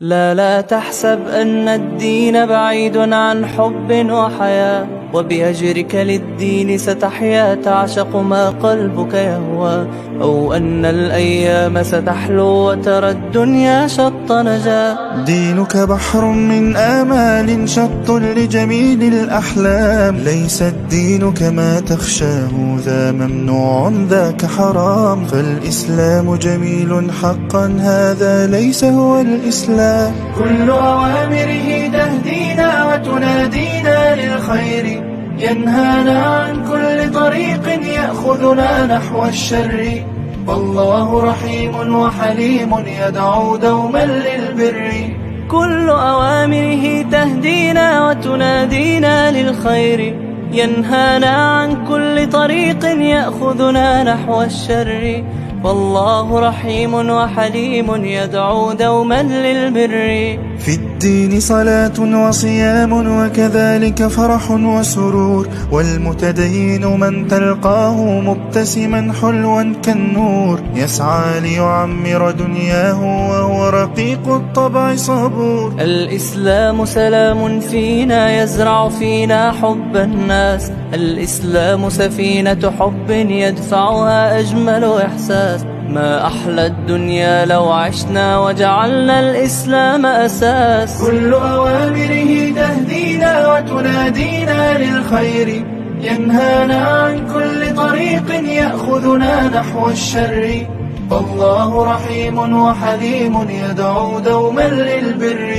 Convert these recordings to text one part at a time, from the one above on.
لا تحسب أن الدين بعيد عن حب وحياة، وبأجرك للدين ستحيا تعشق ما قلبك يهوى، أو أن الأيام ستحلو وترى الدنيا شط نجاة. دينك بحر من آمال شط لجميل الأحلام، ليس الدين كما تخشاه ذا ممنوع ذاك حرام، فالإسلام جميل حقا هذا ليس هو الإسلام. كل أوامره تهدينا وتنادينا للخير، ينهانا عن كل طريق يأخذنا نحو الشر، والله رحيم وحليم يدعو دوما للبر. كل أوامره تهدينا وتنادينا للخير، ينهانا عن كل طريق يأخذنا نحو الشر، والله رحيم وحليم يدعو دوما للبر. في الدين صلاة وصيام وكذلك فرح وسرور، والمتدين من تلقاه مبتسما حلوا كالنور، يسعى ليعمر دنياه وهو رقيق الطبع صبور. الإسلام سلام فينا يزرع فينا حب الناس، الإسلام سفينة حب يدفعها أجمل إحساس، ما أحلى الدنيا لو عشنا وجعلنا الإسلام أساس. كل أوامره تهدينا وتنادينا للخير، ينهانا عن كل طريق يأخذنا نحو الشر، والله رحيم وحليم يدعو دوما للبر.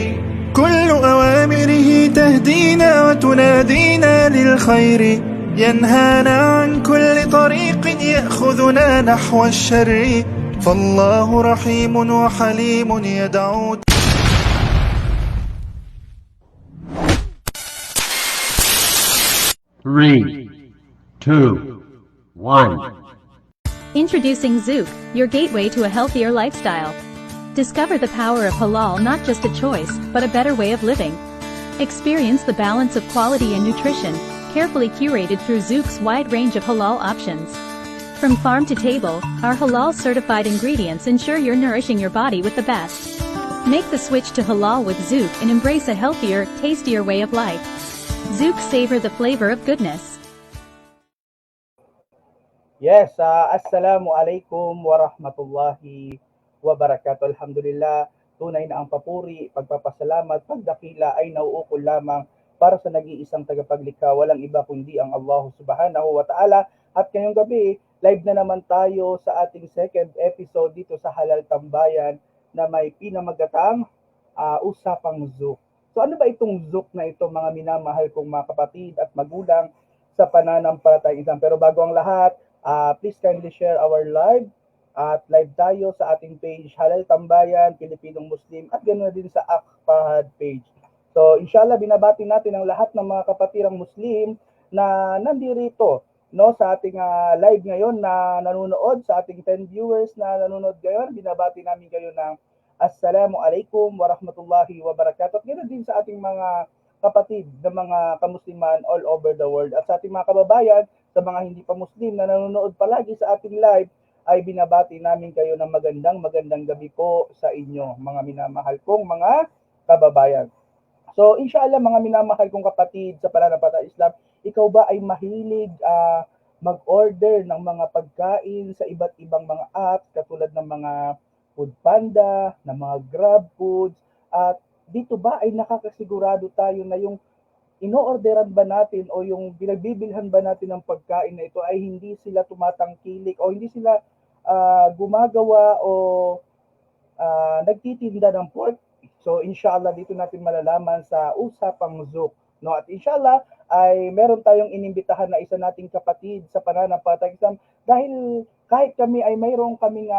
كل أوامره تهدينا وتنادينا للخير، ينهانا عن كل طريق يأخذنا نحو الشر، فالله رحيم وحليم يدعو. 3, 2, 1. Introducing Zouk, your gateway to a healthier lifestyle. Discover the power of halal, not just a choice, but a better way of living. Experience the balance of quality and nutrition, carefully curated through Zouk's wide range of halal options. From farm to table, our halal-certified ingredients ensure you're nourishing your body with the best. Make the switch to halal with Zouk and embrace a healthier, tastier way of life. Zouk, savor the flavor of goodness. Yes, assalamu alaikum warahmatullahi wabarakatuh. Alhamdulillah, tunay na ang papuri, pagpapasalamat, pagdakila ay nauukol lamang para sa nag-iisang tagapaglikha, walang iba kundi ang Allah subhanahu wa ta'ala. At ngayong gabi, live na naman tayo sa ating second episode dito sa Halal Tambayan na may pinamagatang Usapang Zouk. So ano ba itong Zouk na ito, mga minamahal kong mga kapatid at magulang sa pananampalatayang Islam? Pero bago ang lahat, please kindly share our live at live tayo sa ating page Halal Tambayan, Pilipinong Muslim, at ganoon din sa Akpahad page. So inshallah, binabati natin ang lahat ng mga kapatirang Muslim na nandirito, no, sa ating live ngayon na nanonood, sa ating 10 viewers na nanonood ngayon. Binabati namin kayo ng Assalamu alaikum warahmatullahi wabarakatuh. At ganoon din sa ating mga kapatid na mga kamusliman all over the world. At sa ating mga kababayan, sa mga hindi pa Muslim na nanonood palagi sa ating live, ay binabati namin kayo ng magandang gabi po sa inyo, mga minamahal kong mga kababayan. So inshallah, mga minamahal kong kapatid sa pananampalatayang Islam, ikaw ba ay mahilig mag-order ng mga pagkain sa iba't ibang mga apps katulad ng mga Food Panda, ng mga Grab Foods, at dito ba ay nakakasigurado tayo na yung ino-orderan ba natin o yung pinagbibilhan ba natin ng pagkain na ito ay hindi sila tumatangkilik o hindi sila gumagawa o nagtitinda ng pork? So inshallah, dito natin malalaman sa Usapang Zouk, no? At inshallah ay meron tayong inimbitahan na isa nating kapatid sa pananampalatayang Islam, dahil kahit kami ay mayroong kaming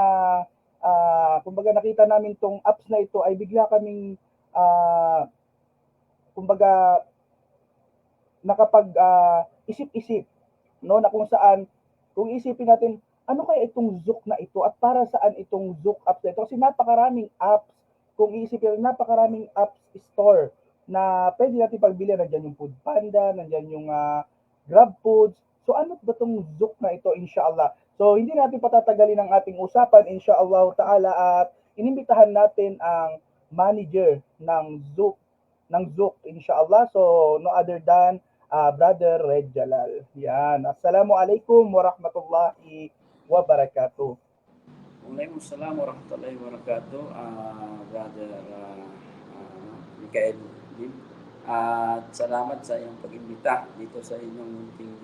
kumbaga nakita namin tong apps na ito, ay bigla kaming kumbaga nakapag isip-isip, no, na kung saan, kung isipin natin, ano kaya itong Zouk na ito at para saan itong Zouk apps na ito? Kasi napakaraming apps, kung iisipin, napakaraming apps store na pwede natin pagbili. Nandiyan yung Food Panda, nandiyan yung Grab Foods. So ano ba itong Zouk na ito, inshallah? So hindi natin patatagalin ang ating usapan, inshallah ta'ala, at inimbitahan natin ang manager ng Zook inshallah. So no other than Brother Red Jalal. Yan. Assalamualaikum warahmatullahi wabarakatuh. Waalaikumsalam warahmatullahi wabarakatuh, Brother Mikael Lim. At salamat sa iyong pag-imbita dito sa inyong munting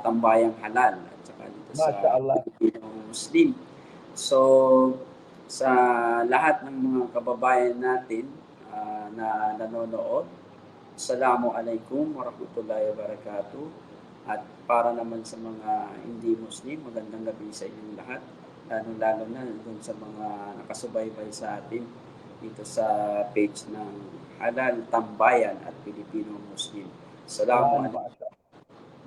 tambayang halal at saka dito sa Mashallah. Pilipino Muslim. So, sa lahat ng mga kababayan natin na nanonood, Assalamualaikum warahmatullahi wabarakatuh. At para naman sa mga hindi Muslim, magandang gabi sa inyong lahat. Lalo na dun sa mga nakasubaybay sa atin dito sa page ng Halal Tambayan at Pilipino Muslim. Assalamualaikum.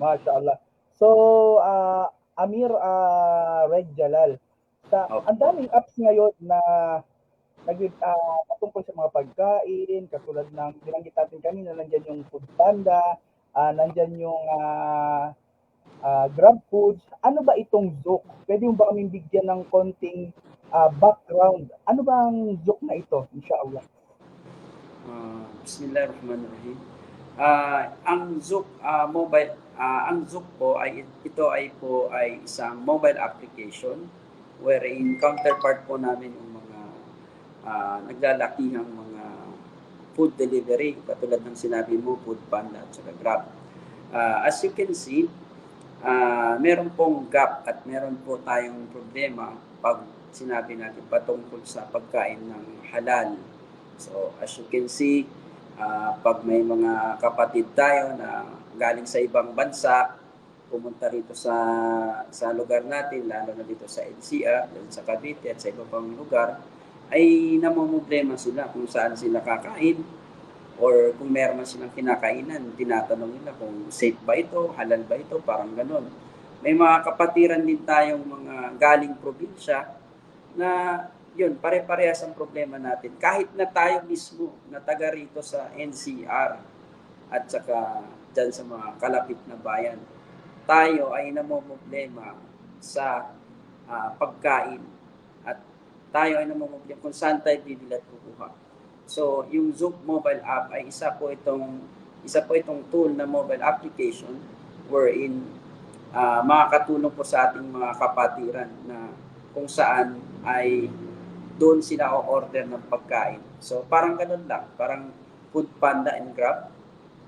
Mashallah. So, Amir Red Jalal, ang daming apps ngayon na patungkol sa mga pagkain, katulad ng binanggit natin kanina, nandyan yung Food Panda, nandyan yung Grab Foods. Ano ba itong Zook? Pwede mo ba kaming bigyan ng konting background? Ano ba ang Zook na ito, inshallah? Bismillahirrahmanirrahim. Ang Zook po ay isang mobile application wherein counterpart po namin yung mga naglalakihang mga food delivery, katulad ng sinabi mo, Food Panda at saka Grab. As you can see, meron pong gap at meron po tayong problema pag sinabi natin patungkol sa pagkain ng halal. So, as you can see, pag may mga kapatid tayo na galing sa ibang bansa, pumunta rito sa lugar natin, lalo na dito sa NCR, sa Cavite at sa iba pang lugar, ay namumblema sila kung saan sila kakain or kung meron man silang kinakainan, tinatanong nila kung safe ba ito, halal ba ito, parang ganon. May mga kapatiran din tayong mga galing probinsya na yun, pare-parehas ang problema natin. Kahit na tayo mismo na taga rito sa NCR at saka dyan sa mga kalapit na bayan, tayo ay namumblema sa pagkain at tayo ay namumblema kung saan tayo bibili at kukuha. So, yung Zook mobile app ay isa po itong tool na mobile application wherein makakatulong po sa ating mga kapatiran na kung saan ay doon sila o-order ng pagkain. So, parang ganun lang. Parang Food Panda and Grab.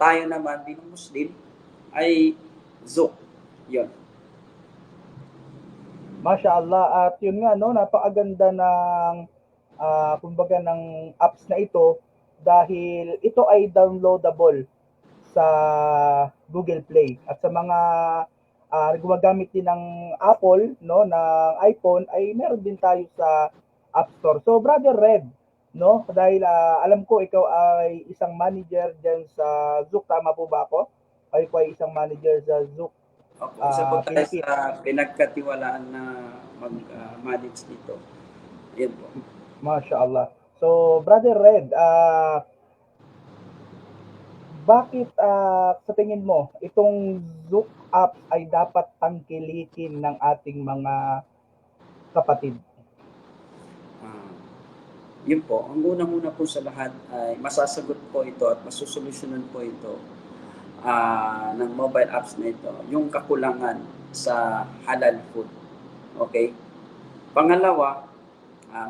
Tayo naman, bilang Muslim, ay Zook. Yun. Mashallah. At yun nga, no, napakaganda ng kumbaga ng apps na ito dahil ito ay downloadable sa Google Play. At sa mga gumagamit din ng Apple, no, ng iPhone, ay meron din tayo sa App Store. So, Brother Red, no, dahil alam ko ikaw ay isang manager diyan sa Zook, tama po ba ako? Ay po ay isang manager sa Zook. Opo, isa po tayo sa pinagkatiwalaan na mag-manage dito. Yan po. Mashallah. So, Brother Red, bakit sa tingin mo itong Zook app ay dapat tangkilikin ng ating mga kapatid? Yun po, ang unang-una po sa lahat ay masasagot po ito at masusolusyonan po ito ng mobile apps na ito, yung kakulangan sa halal food. Okay? Pangalawa,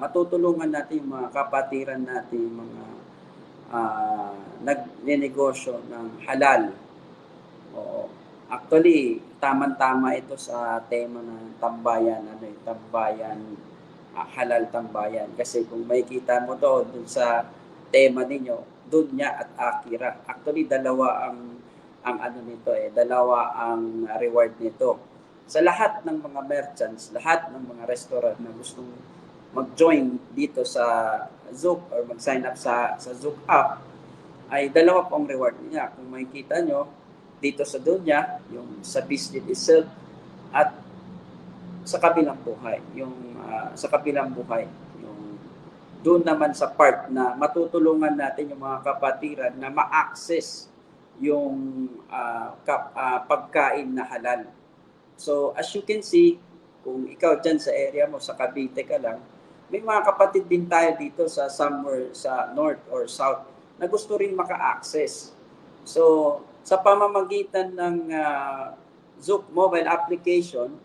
matutulungan natin yung mga kapatiran natin, mga nagnenegosyo ng halal. Oo. Actually, tamang-tama ito sa tema ng tambayan, halal tambayan. Kasi kung makikita mo doon sa tema ninyo, dunya at akira. Actually, dalawa ang reward nito. Sa lahat ng mga merchants, lahat ng mga restaurant na gustong mag-join dito sa Zook or mag-sign up sa Zook app, ay dalawa pong reward niya. Kung makikita nyo, dito sa dunya, yung sa business itself, at sa kabilang buhay, sa kabilang buhay, yung doon naman sa part na matutulungan natin yung mga kapatiran na ma-access yung pagkain na halal. So, as you can see, kung ikaw dyan sa area mo, sa Cavite ka lang, may mga kapatid din tayo dito sa somewhere sa north or south na gusto rin maka-access. So, sa pamamagitan ng Zook mobile application,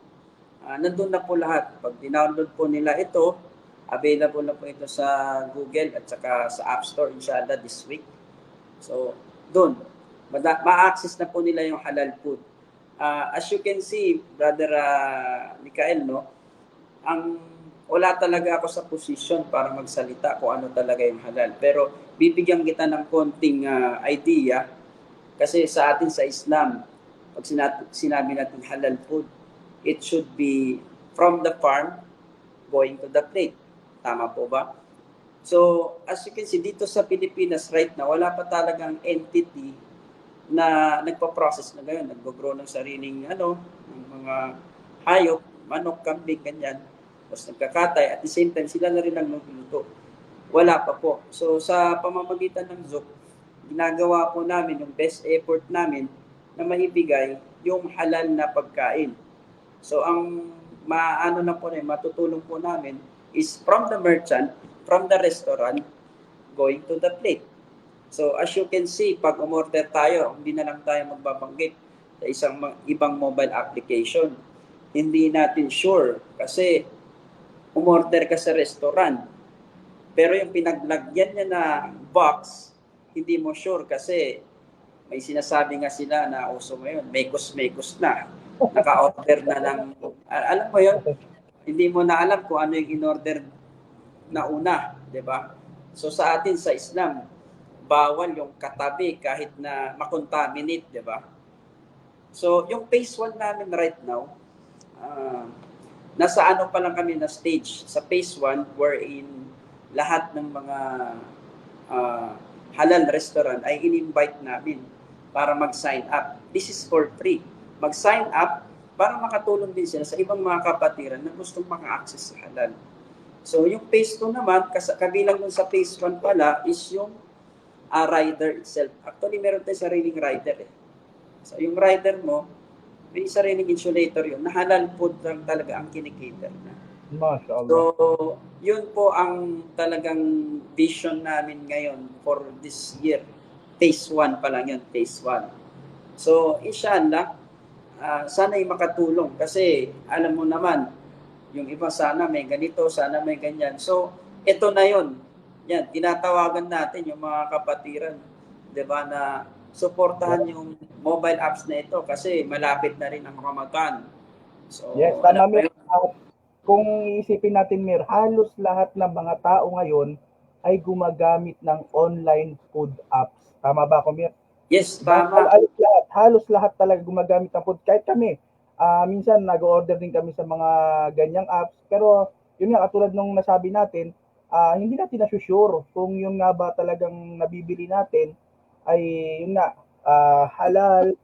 nandun na po lahat. Pag dinownload po nila ito, available na po ito sa Google at saka sa App Store inshallah this week. So, doon, ma-access na po nila yung halal food. As you can see, Brother Mikael, no, wala talaga ako sa posisyon para magsalita kung ano talaga yung halal. Pero bibigyan kita ng konting idea kasi sa atin sa Islam, pag sinabi natin halal food, it should be from the farm going to the plate. Tama po ba? So, as you can see, dito sa Pilipinas right now, wala pa talagang entity na nagpa-process na ngayon. Nag-grow ng sariling ng mga hayop, manok, kambing, ganyan. Tapos nagkakatay. At the same time, sila na rin ang nagluluto. Wala pa po. So, sa pamamagitan ng Zook, ginagawa po namin yung best effort namin na maibigay yung halal na pagkain. So, ang matutulong po namin is from the merchant, from the restaurant, going to the plate. So, as you can see, pag umorder tayo, hindi na lang tayo magbabanggit sa ibang mobile application. Hindi natin sure kasi umorder ka sa restaurant. Pero yung pinaglagyan niya na box, hindi mo sure kasi may sinasabi nga sila na uso ngayon, mekos na. Naka-order na lang. Alam mo yun, hindi mo na alam kung ano yung in-order na una, di ba? So sa atin sa Islam, bawal yung katabi kahit na makontaminate, di ba? So yung phase 1 namin right now, nasa pa lang kami na stage. Sa phase 1, wherein lahat ng mga halal restaurant ay in-invite namin para mag-sign up. This is for free. Mag-sign up para makatulong din sila sa ibang mga kapatiran na gustong maka-access sa halal. So, yung phase 2 naman, kabilang dun sa phase 1 pala, is yung rider itself. Actually, meron tayong sariling rider eh. So, yung rider mo, may sariling insulator yun, na halal food lang talaga ang kinikater na. MashaAllah. So, yun po ang talagang vision namin ngayon for this year. Phase 1 pa lang yun, phase 1. So, inshallah, sana'y makatulong kasi alam mo naman, yung iba sana may ganito, sana may ganyan. So, ito na yun. Yan, tinatawagan natin yung mga kapatiran, 'di ba, na suportahan yung mobile apps na ito kasi malapit na rin ang Ramadan. So, yes, tama Mir. Kung isipin natin Mir, halos lahat ng mga tao ngayon ay gumagamit ng online food apps. Tama ba ako, Mir? Yes, tama. Halos lahat talaga gumagamit ng food. Kahit kami, minsan nag-order din kami sa mga ganyang apps. Pero yun nga, katulad nung nasabi natin, hindi natin na-sure kung yung nga ba talagang nabibili natin ay yun nga, halal.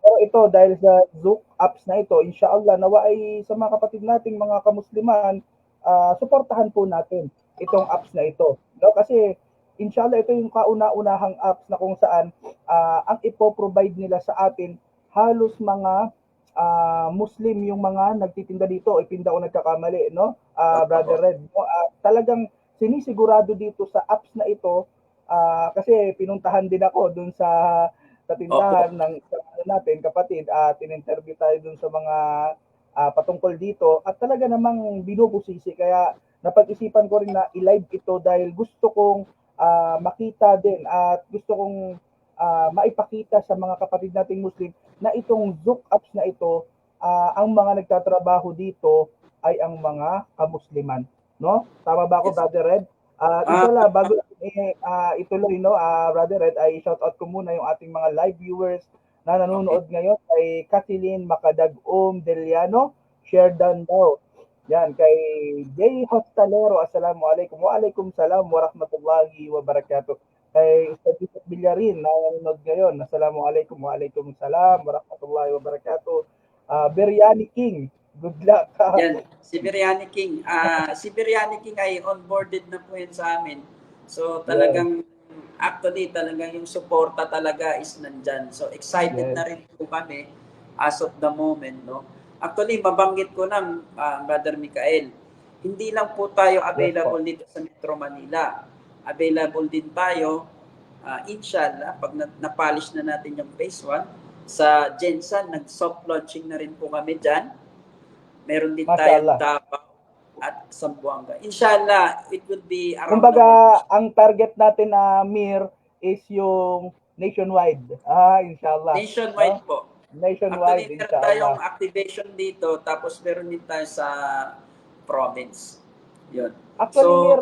Pero ito, dahil sa Zook apps na ito, inshallah, nawa ay sa mga kapatid nating mga kamusliman, suportahan po natin itong apps na ito. No? Kasi inshallah, ito yung kauna-unahang apps na kung saan ang ipo-provide nila sa atin halos mga Muslim yung mga nagtitinda dito, ipinda o nagkakamali, no? Brother Red, no? Talagang sinisigurado dito sa apps na ito, kasi pinuntahan din ako dun sa tindahan ng natin, kapatid, tininterview tayo dun sa mga patungkol dito at talaga namang binubusisi, kaya napag-isipan ko rin na i-live ito dahil gusto kong makita din at gusto kong maipakita sa mga kapatid nating Muslim na itong Zook apps na ito, ang mga nagtatrabaho dito ay ang mga kamusliman, no? Tama ba ako, yes, Brother Red? Inshallah, bago ituloy, no, Brother Red, ay shout out ko muna yung ating mga live viewers na nanonood ngayon, kay Kathleen Macadagom Deliano, share down daw. Yan, kay Jay Hostalero, assalamualaikum. Waalaikumsalam warahmatullahi wabarakatuh. Kay Ustad Yusuf Billarin, na nanonood ngayon, assalamualaikum. Waalaikumsalam warahmatullahi wabarakatuh. Biryani King, good luck. Yan, si Biryani King. Si Biryani King ay onboarded na po yun sa amin. So talagang, actually talagang yung suporta talaga is nandyan. So excited na rin po kami as of the moment, no? Actually, mabanggit ko lang, Brother Mikael, Hindi lang po tayo Yes po. available dito sa Metro Manila. Available din tayo, inshallah, pag na-polish na natin yung phase 1, sa Jensan, nag-soft launching na rin po kami dyan. Meron din tayong Mashallah. Davao at Zamboanga. Inshallah, it will be around Kumbaga, the world. ang target natin na Mir is yung nationwide. Inshallah. Nationwide No? po. Nationwide, Actually, meron tayong inshallah. activation dito, tapos meron din tayo sa province. Yun. Actually, Mir,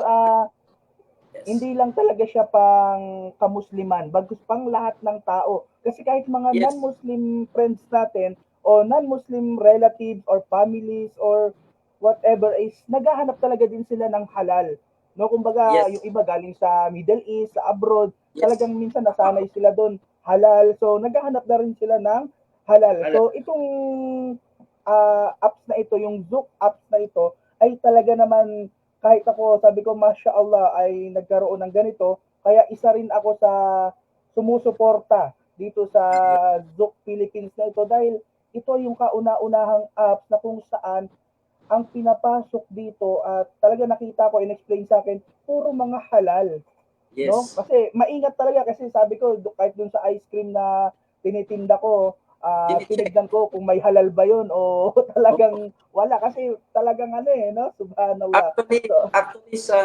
Yes. hindi lang talaga siya pang kamusliman, bagkus pang lahat ng tao. Kasi kahit mga Yes. non-Muslim friends natin o non-Muslim relatives or families or whatever is naghahanap talaga din sila ng halal. No, kumbaga Yes. yung iba galing sa Middle East, sa abroad, Yes. talagang minsan nasanay sila doon halal. So naghahanap na rin sila ng halal. So itong apps na ito, yung Zook apps na ito ay talaga naman kahit ako, sabi ko, Masya Allah, ay nagkaroon ng ganito. Kaya isa rin ako sa sumusuporta dito sa Zook Philippines na ito dahil ito yung kauna-unahang apps na kung saan ang pinapasok dito at talaga nakita ko, in-explain sa akin, puro mga halal. Yes. No? Kasi maingat talaga kasi sabi ko, kahit dun sa ice cream na tinitinda ko, tinignan ko kung may halal ba yun o talagang wala kasi talagang no? Subhanallah. Actually sa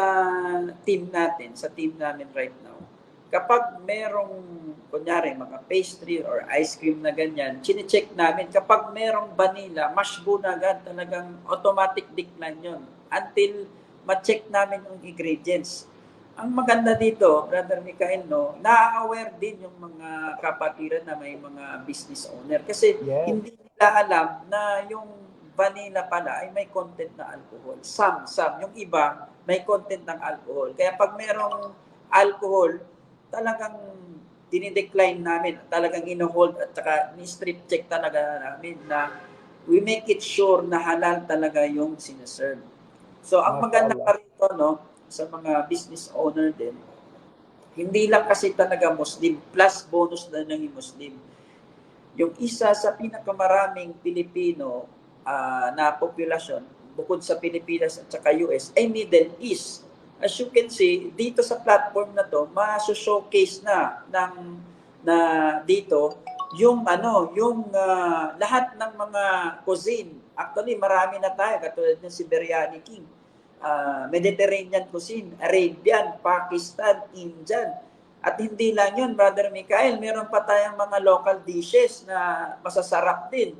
team natin, sa team namin right now, kapag merong, kunyari, mga pastry or ice cream na ganyan, chine-check namin. Kapag merong vanilla, mashbo na agad, talagang automatic decline yun. Until ma-check namin yung ingredients. Ang maganda dito, Brother Mikael, no, na-aware din yung mga kapatiran na may mga business owner. Kasi hindi nila alam na yung vanilla pala ay may content na alcohol. Some. Yung iba, may content ng alcohol. Kaya pag merong alcohol, talagang dinidecline namin, talagang ino-hold at saka ni-strip check talaga namin na we make it sure na halal talaga yung sinaserve. So, ang maganda pa rito, no, sa mga business owner din, hindi lang kasi talaga Muslim, plus bonus na ng Muslim. Yung isa sa pinakamaraming Pilipino na populasyon, bukod sa Pilipinas at saka US, ay Middle East. As you can see, dito sa platform na to, ma-showcase na dito yung lahat ng mga cuisine. Actually, marami na tayo, katulad ng si Biryani King. Mediterranean cuisine, Arabian, Pakistan, Indian. At hindi lang yun, Brother Mikael, meron pa tayong mga local dishes na masasarap din.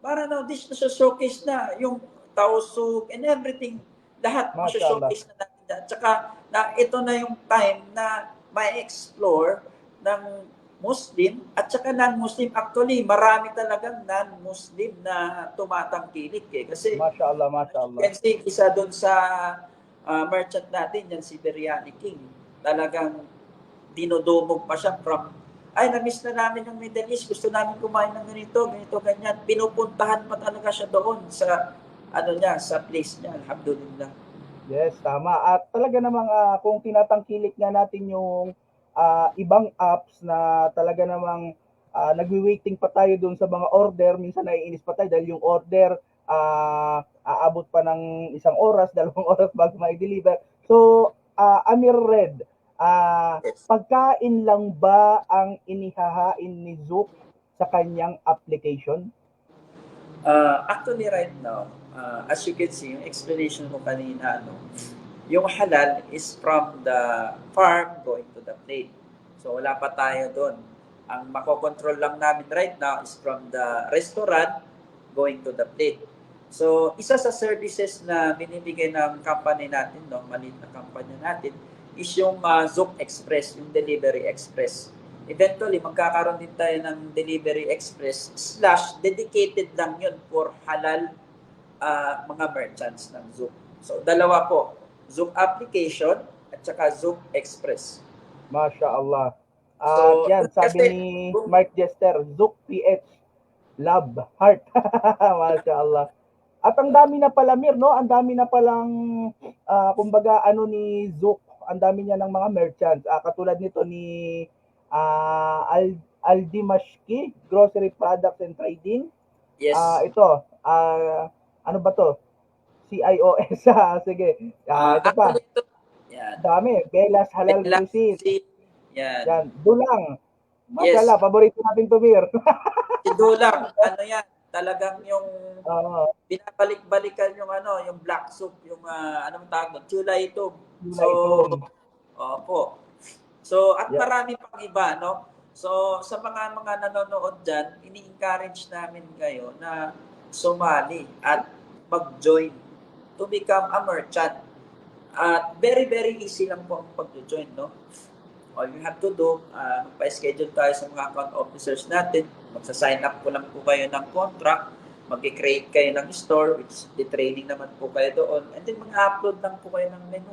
Maranao dish na showcase na yung tausug and everything. Lahat showcase na natin. At saka ito na yung time na ma-explore ng Muslim at saka non-Muslim. Actually, marami talagang non-Muslim na tumatangkilik kasi Mashallah. kasi isa doon sa merchant natin, yan si Biryani King. Talagang dinodumog pa siya from na-miss na namin yung Middle East, gusto namin kumain ng ganito, ganyan. Pinupuntahan pa talaga siya doon sa sa place niya, alhamdulillah. Yes, tama. At talaga namang kung tinatangkilik nga natin yung ibang apps na talaga namang nagwi-waiting pa tayo doon sa mga order, minsan naiinis pa tayo dahil yung order aabot pa ng 1 oras, 2 oras bago ma-deliver. So, Amir Red, pagkain lang ba ang inihahain ni Zook sa kanyang application? Actually right now, as you can see, yung explanation ko kanina, yung halal is from the farm going to the plate. So wala pa tayo doon. Ang makokontrol lang namin right now is from the restaurant going to the plate. So isa sa services na binibigay ng company natin, maliit na company natin, is yung Zook Express, yung Delivery Express. Eventually, magkakaroon din tayo ng Delivery Express / dedicated lang yun for halal mga merchants ng Zook. So, dalawa po. Zook application at saka Zook Express. Masya Allah. So, yan, sabi ni Mark Jester, Zook PH, love, heart. Masya Allah. At ang dami na pala, Mir, no? Ang dami na palang, kumbaga, ni Zook. Ang dami niya ng mga merchants. Katulad nito ni Aldimashki, Grocery Products and Trading. Yes. Ito, ano ba to? CIOS. Sige. Ito pa. Actually, ito, yan. Dami. Belas Halal Relax, Cuisine. yan. Yan. Dulang. Yes. Mashallah, paborito natin tumir. Si Dulang, ano yan, talagang yung Oo. binabalik-balikan yung ano, yung black soup, yung anong tawag doon, chulay ito. So, Ito. opo. So, at Yeah. marami pang iba, no? So, sa mga nanonood dyan, ini-encourage namin kayo na sumali at mag-join to become a merchant. At very, very easy lang po ang pag-join, no? All you have to do, magpa-schedule tayo sa mga account officers natin. Magsa-sign up po lang po kayo ng contract. Mag-create kayo ng store, which the training naman po kayo doon. And then mag-upload lang po kayo ng menu.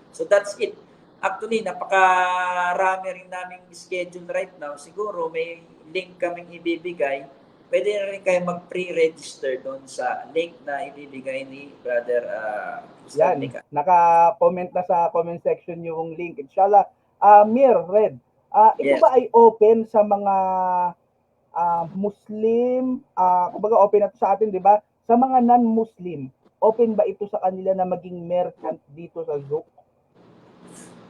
So that's it. Actually, napakarami rin naming schedule right now. Siguro may link kaming ibibigay. Pwede na rin kayo mag-pre-register doon sa link na ibibigay ni Brother Ustad Yan. Nika. Naka-comment na sa comment section yung link. Inshallah. Mir, Red. Ito Yes. ba ay open sa mga Muslim? Kumbaga open na to sa atin, di ba? Sa mga non-Muslim, open ba ito sa kanila na maging merchant dito sa Zouk?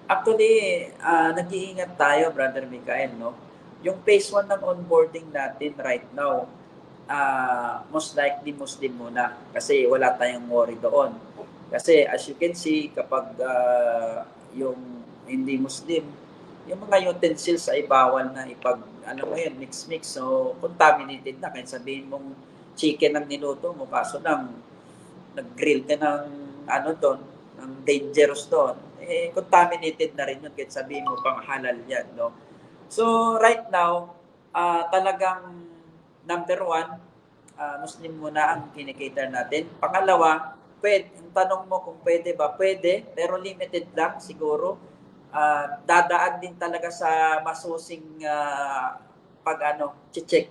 Actually, nag-iingat tayo, Brother Mikael, no? Yung phase 1 ng onboarding natin right now, most likely Muslim muna kasi wala tayong worry doon. Kasi as you can see, kapag yung hindi Muslim, yung mga utensils ay bawal na mix-mix. So, contaminated na. Kaya sabihin mong chicken ang niluto mo, kaso lang, nag-grill ka ng doon, ng dangerous doon, contaminated na rin yun. Kaya sabihin mo pang halal yan, no? So, right now, talagang number 1, Muslim muna ang kinikater natin. Pangalawa, ang tanong mo kung pwede ba? Pwede, pero limited lang siguro. Dadaan din talaga sa masusing check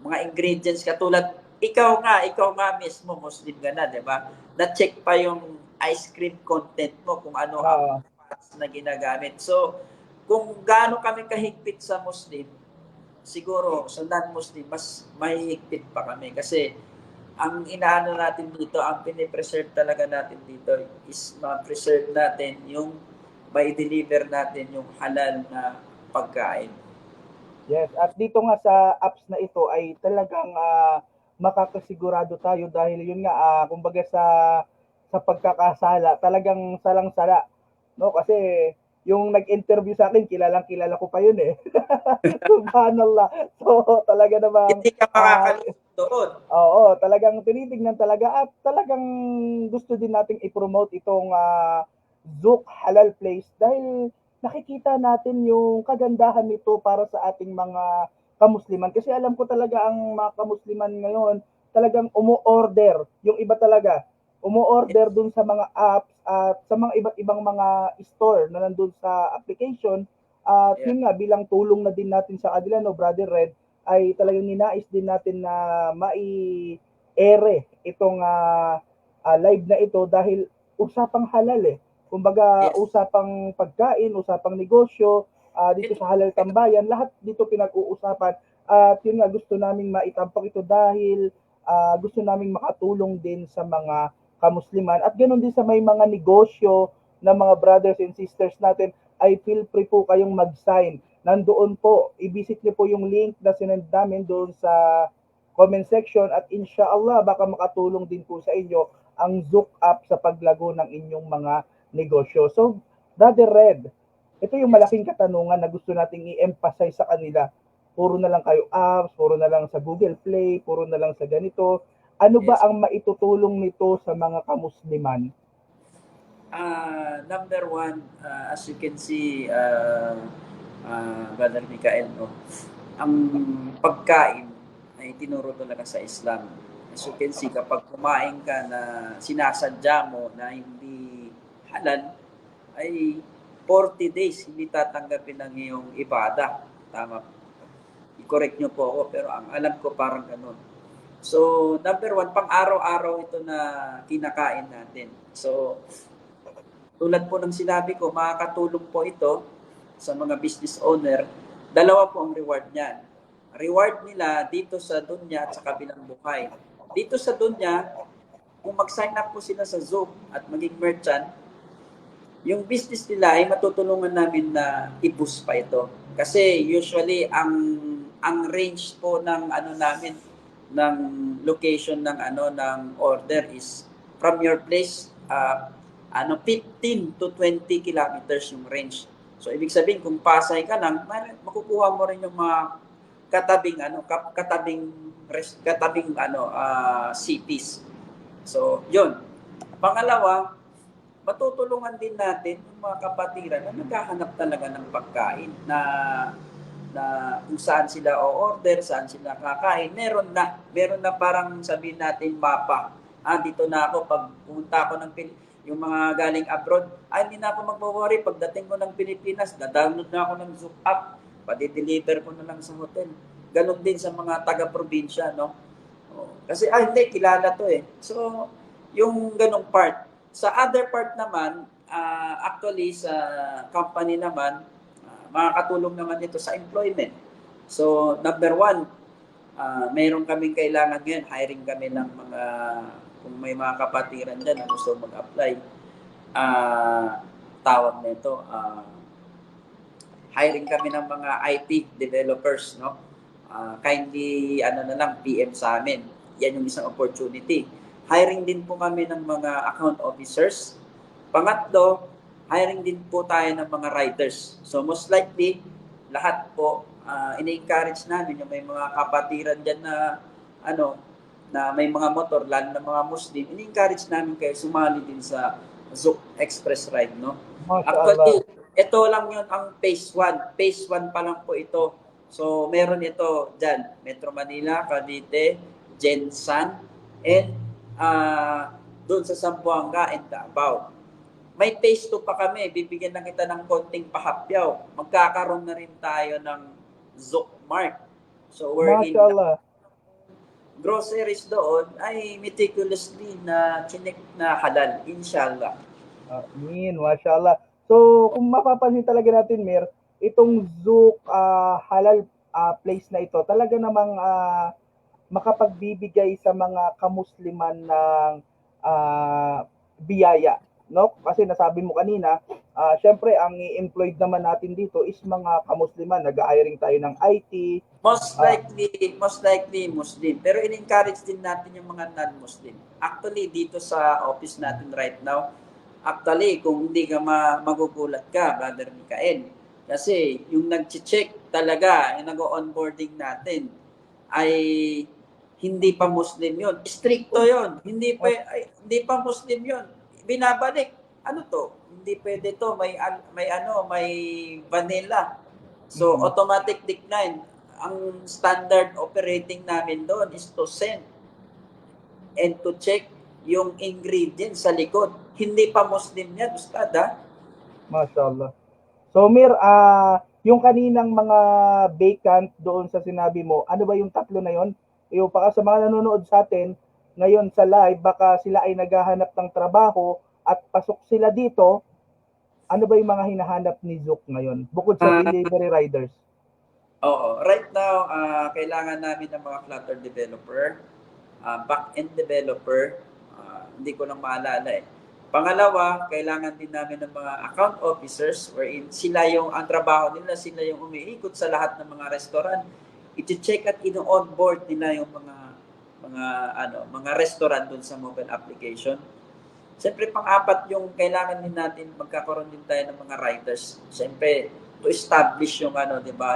mga ingredients katulad ikaw nga mismo Muslim ka na, 'di ba? Na-check pa yung ice cream content mo kung ano ang fats na ginagamit. So, kung gaano kami kahigpit sa Muslim, siguro sa non-Muslim mas mahihigpit pa kami kasi ang inaano natin dito, ang pinipreserve talaga natin dito is ma-preserve natin yung may deliver natin yung halal na pagkain. Yes, at dito nga sa apps na ito ay talagang makakasigurado tayo dahil yun nga kumbaga sa pagkakasala, talagang salang-sala, no? Kasi yung nag-interview sa akin, kilala ko pa yun eh. Subhanallah. So, talaga namang Hindi ka makakalimut doon. Oo, talagang tinitignan talaga at talagang gusto din nating i-promote itong Zouk Halal Place dahil nakikita natin yung kagandahan nito para sa ating mga kamusliman. Kasi alam ko talaga ang mga kamusliman ngayon talagang umu-order. Yung iba talaga, umu-order dun sa mga apps at sa mga iba't ibang mga store na nandun sa application. At yun nga, bilang tulong na din natin sa kanila, no, Brother Red, ay talagang ninais din natin na mai-ere itong live na ito dahil usapang halal eh. Kumbaga, usapang pagkain, usapang negosyo, dito sa Halal Tambayan, lahat dito pinag-uusapan. At yun nga, gusto naming maitampak ito dahil gusto naming makatulong din sa mga kamusliman. At ganoon din sa may mga negosyo na mga brothers and sisters natin, ay feel free po kayong mag-sign. Nandoon po, i-visit niyo po yung link na sinend namin doon sa comment section at inshallah, baka makatulong din po sa inyo ang Zouk app sa paglago ng inyong mga negosyo. So, Brother Red, ito yung malaking katanungan na gusto nating i-emphasize sa kanila. Puro na lang kayo apps, puro na lang sa Google Play, puro na lang sa ganito. Ano ba ang maitutulong nito sa mga kamusliman? Number 1, as you can see, Brother Mikael, no? Ang pagkain ay tinuro talaga sa Islam. As you can see, kapag kumain ka na sinasadya mo na hindi halal, ay 40 days hindi tatanggapin ng iyong ibada. Tama. I-correct nyo po ako, pero ang alam ko parang ganun. So, number 1, pang araw-araw ito na kinakain natin. So, tulad po ng sinabi ko, makakatulong po ito sa mga business owner. Dalawa po ang reward niyan. Reward nila dito sa dunya at sa kabilang buhay. Dito sa dunya, kung mag-sign up po sila sa Zoom at maging merchant, yung business nila ay matutulungan namin na i-boost pa ito. Kasi usually ang range po ng ano namin ng location ng ng order is from your place 15 to 20 kilometers yung range. So ibig sabihin kung Pasay ka lang, makukuha mo rin yung mga katabing cities. So, 'yun. Pangalawa, matutulungan din natin yung mga kapatiran na naghahanap talaga ng pagkain na kung saan sila o-order, saan sila kakain. Meron na parang sabihin natin mapa. Dito na ako pag pumunta ako ng yung mga galing abroad, hindi na ako magwo-worry pagdating ko ng Pilipinas, da-download na ako ng Zoom app, padi-deliver ko na lang sa hotel. Ganon din sa mga taga-probinsya, no? Kasi hindi kilala to eh. So, yung ganong part. Sa other part naman, actually sa company naman, makakatulong naman ito sa employment. So, number one, mayroon kaming kailangan ngayon, hiring kami ng mga, kung may mga kapatiran dyan na gusto mag-apply, tawag nito, hiring kami ng mga IT developers, no? Kindly, na lang, PM sa amin. Yan yung isang opportunity. Hiring din po kami ng mga account officers. Pangatlo, hiring din po tayo ng mga riders. So most likely, lahat po, ina-encourage namin yung may mga kapatiran dyan na, na may mga motor, lalo na mga Muslim, ina-encourage namin kayo sumali din sa Zouk Express Ride, no? Actually, ito lang yun ang phase 1. Phase 1 pa lang po ito. So, meron ito dyan, Metro Manila, Cavite, Jensan, and doon sa Zamboanga and Davao. May phase 2 pa kami, bibigyan na kita ng konting pahapyaw. Magkakaroon na rin tayo ng Zouk Mart. So, we're in groceries doon ay meticulously na chinek na halal, inshallah. Amin, mashallah. So, kung mapapansin talaga natin, Mir, itong Zouk halal place na ito, talaga namang makapagbibigay sa mga kamusliman ng biyaya, no? Kasi nasabi mo kanina, syempre ang i-employed naman natin dito is mga kamusliman, nag-hiring tayo ng IT. Most likely Muslim. Pero in-encourage din natin yung mga non-Muslim. Actually, dito sa office natin right now, actually, kung hindi ka magugulat ka, Brother Mikael, kasi yung nag-check talaga, yung nag-onboarding natin, ay hindi pa Muslim yun. Stricto yun. Hindi pa Muslim yun. Binabalik. Ano to? Hindi pwede to. May vanilla. So, automatic decline. Ang standard operating namin doon is to send and to check yung ingredients sa likod. Hindi pa Muslim yan, Ustad, ha? Mashallah. So, Mir, yung kaninang mga vacant doon sa sinabi mo, ano ba yung tatlo na yon? Yung baka sa mga nanonood sa atin, ngayon sa live, baka sila ay naghahanap ng trabaho at pasok sila dito, ano ba yung mga hinahanap ni Zouk ngayon? Bukod sa delivery riders. Oo. Right now, kailangan namin ng mga Flutter developer, back-end developer, hindi ko lang maalala eh. Pangalawa, kailangan din namin ng mga account officers wherein ang trabaho nila, sila yung umiikot sa lahat ng mga restaurant. I-check at ino-onboard nila yung mga restaurant dun sa mobile application. Siyempre, pang-apat yung kailangan din natin, magkakaroon din tayo ng mga riders. Siyempre, to establish yung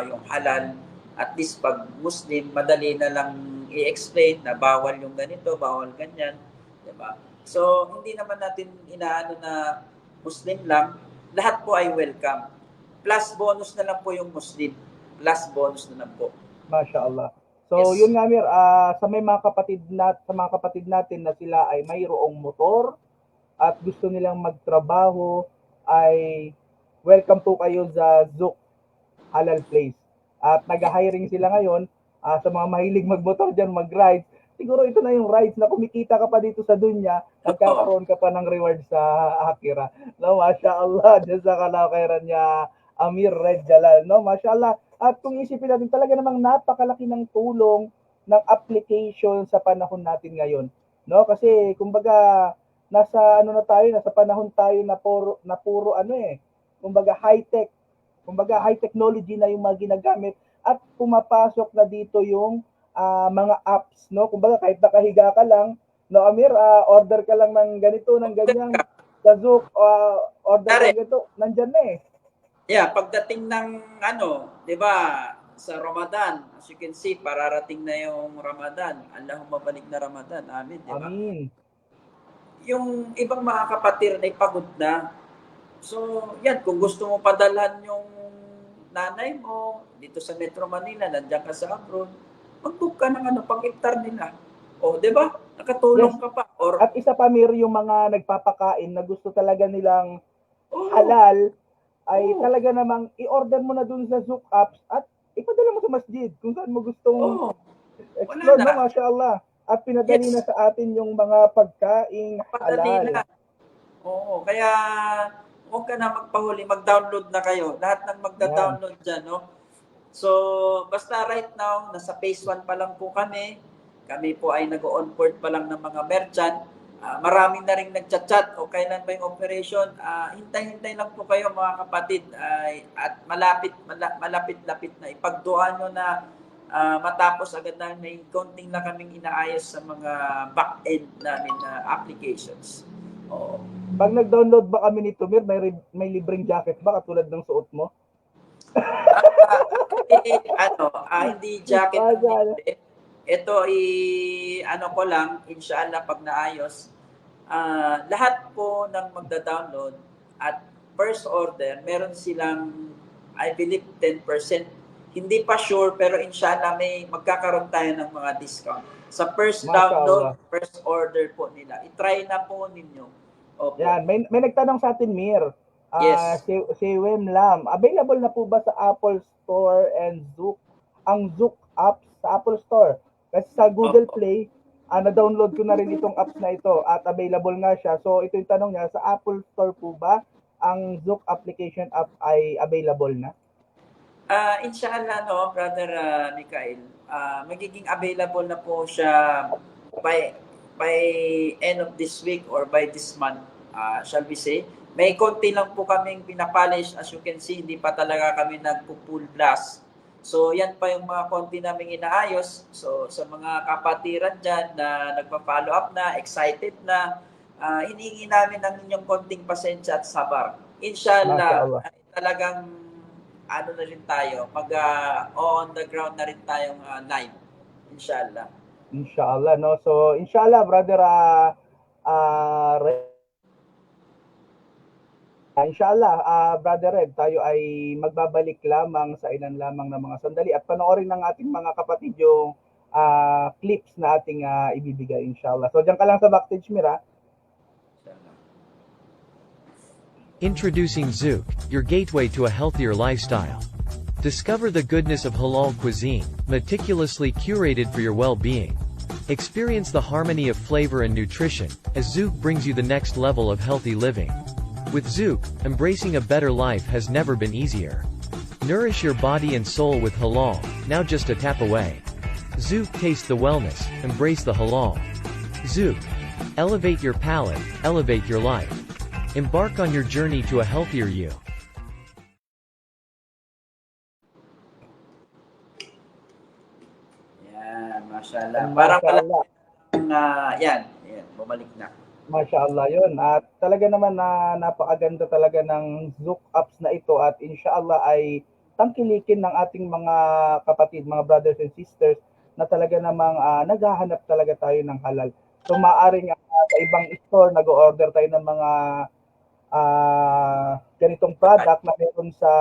yung halal. At least pag Muslim, madali na lang i-explain na bawal yung ganito, bawal ganyan, di ba? So, hindi naman natin inaano na Muslim lang, lahat po ay welcome. Plus bonus na lang po yung Muslim. Plus bonus na lang po. Mashallah. So, yes. Yun nga, Mir, sa mga kapatid natin na sila ay mayroong motor at gusto nilang magtrabaho, ay welcome po kayo sa Zouk Halal Place. At nag-hiring sila ngayon sa mga mahilig magmotor dyan, mag-ride. Siguro ito na yung rides na kumikita ka pa dito sa dunya, magkakaroon ka pa ng reward sa akira. No, mashallah, jazakallahu khairan ya Amir Red Jalal. No, mashallah. At kung isipin natin, talaga namang napakalaki ng tulong ng application sa panahon natin ngayon. no? Kasi kumbaga nasa ano na tayo, nasa panahon tayo na puro ano kumbaga high-tech. Kumbaga high technology na yung mga ginagamit at pumapasok na dito yung mga apps, no? Kumbaga kahit nakahiga ka lang, no, Amir, order ka lang ng ganito, ng ganyan, sa Zook, order ka ng ganito, nandyan na eh. Yeah, pagdating ng ano, 'di ba, sa Ramadan, as you can see, pararating na yung Ramadan. Allahumma balik na Ramadan. Amin, 'di ba? Amin. Yung ibang mga kapatid ay pagod na. So, yan, kung gusto mo padalhan yung nanay mo dito sa Metro Manila, nandiyan ka sa abroad, mag-book ka ng ano, pang-iftar nila. O, di ba? Nakatulong Yes. ka pa. Or, At isa pa, Mir, yung mga nagpapakain na gusto talaga nilang oh, halal, ay Oo. talaga namang i-order mo na dun sa Zook apps at ipadala mo sa masjid kung saan mo gustong oh, explore, wala no? na. Masya Allah. At pinadali na Yes, sa atin yung mga pagkaing padali halal. na. Oo, kaya huwag ka na magpahuli, mag-download na kayo. Lahat ng Yan. magda-download dyan, no? So, basta right now, nasa phase 1 pa lang po kami. Kami po ay nag-onboard pa lang ng mga merchant. Maraming na rin nagchat-chat o kailan ba yung operation. Hintay-hintay lang po kayo mga kapatid. At malapit-lapit na. Ipagduan nyo na matapos agad na may konting na kaming inaayos sa mga back-end namin na applications. Oo. Pag nag-download ba kami nito, Mir, may libreng jacket ba katulad ng suot mo? Hindi jacket ang libre. Ito ano ko lang, inshallah pag naayos, lahat po ng magda-download at first order, meron silang, I believe, 10%. Hindi pa sure, pero inshallah may magkakaroon tayo ng mga discount. Sa first download, first order po nila. I-try na po ninyo. Opo. Yan, may nagtanong sa atin, Mir. Yes. Si Wem Lam, available na po ba sa Apple Store and Zook? Ang Zook apps sa Apple Store. Kasi sa Google Play, na-download ko na rin itong apps na ito at available nga siya. So ito yung tanong niya, sa Apple Store po ba ang Zook application app ay available na? Inshallah, no, Brother Mikael, magiging available na po siya by end of this week or by this month, shall we say. May konti lang po kaming pinapolish. As you can see, hindi pa talaga kami nagpo-full blast. So, yan pa yung mga konti naming inaayos. So, sa mga kapatiran dyan na nagpa-follow up na, excited na, hinihingi namin ng inyong konting pasensya at sabar. Inshallah, talagang ano na rin tayo, on the ground na rin tayong live. Inshallah. Inshallah, no? So, inshallah, brother, inshallah, Brother Red, tayo ay magbabalik lamang sa ilan lamang ng mga sandali at panoorin ng ating mga kapatid yung clips na ating ibibigay, inshallah. So, dyan ka lang sa backstage, Mira. Introducing Zook, your gateway to a healthier lifestyle. Discover the goodness of halal cuisine, meticulously curated for your well-being. Experience the harmony of flavor and nutrition, as Zook brings you the next level of healthy living. With Zook, embracing a better life has never been easier. Nourish your body and soul with halal, now just a tap away. Zook, taste the wellness, embrace the halal. Zook, elevate your palate, elevate your life. Embark on your journey to a healthier you. Yan, mashallah. Parang yan, bumalik na. Mashallah yun. At talaga naman na napakaganda talaga ng Zook apps na ito at inshallah ay tangkilikin ng ating mga kapatid, mga brothers and sisters na talaga namang naghahanap talaga tayo ng halal. So maaring sa ibang store nag-order tayo ng mga ganitong product na meron sa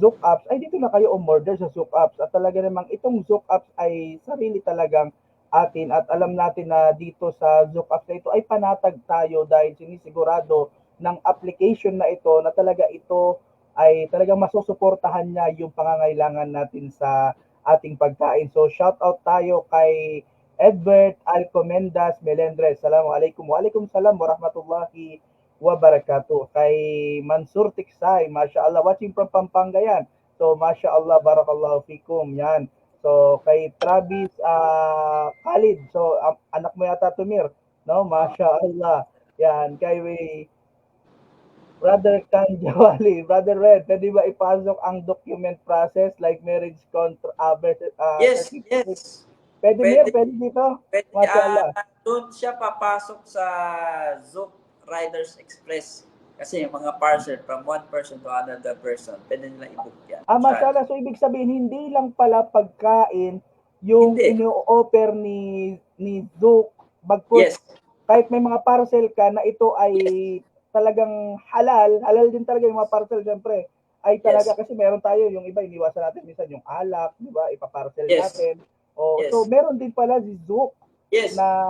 Zook apps, ay dito na kayo umorder sa Zook apps. At talaga namang itong Zook apps ay sarili talagang atin at alam natin na dito sa Zook apps na ito ay panatag tayo dahil sinisigurado ng application na ito na talaga ito ay talagang masusuportahan niya yung pangangailangan natin sa ating pagkain. So shout out tayo kay Edbert Alcomendas Melendres. Assalamualaikum. Waalaikumsalam warahmatullahi wabarakatuh. Kay Mansur Tiksay, mashallah, watching from Pampanga yan. So mashallah, barakallahu fikum. Yan. So, kay Travis Khalid. So, anak mo yata Tumir. No? Masya Allah. Yan. Kay Brother Kanjawali, Brother Red, pwede ba ipasok ang document process like marriage contract, Yes, certificate? yes. Pwede, Mir, Pwede, pwede dito. pwede. Masya Allah. Doon siya papasok sa Zook Riders Express. Kasi yung mga parcel from one person to another person, pwede nila i-book yan. Masya Allah. So, ibig sabihin, hindi lang pala pagkain yung Hindi. ino-offer ni Zook. Bagkus, Yes. kahit may mga parcel ka na ito ay talagang halal din talaga yung mga parcel, syempre. Ay talaga, kasi meron tayo, yung iba, iniwasan natin minsan yung alak, di ba? Ipaparcel natin. Yes. So, meron din pala si Zook Yes. na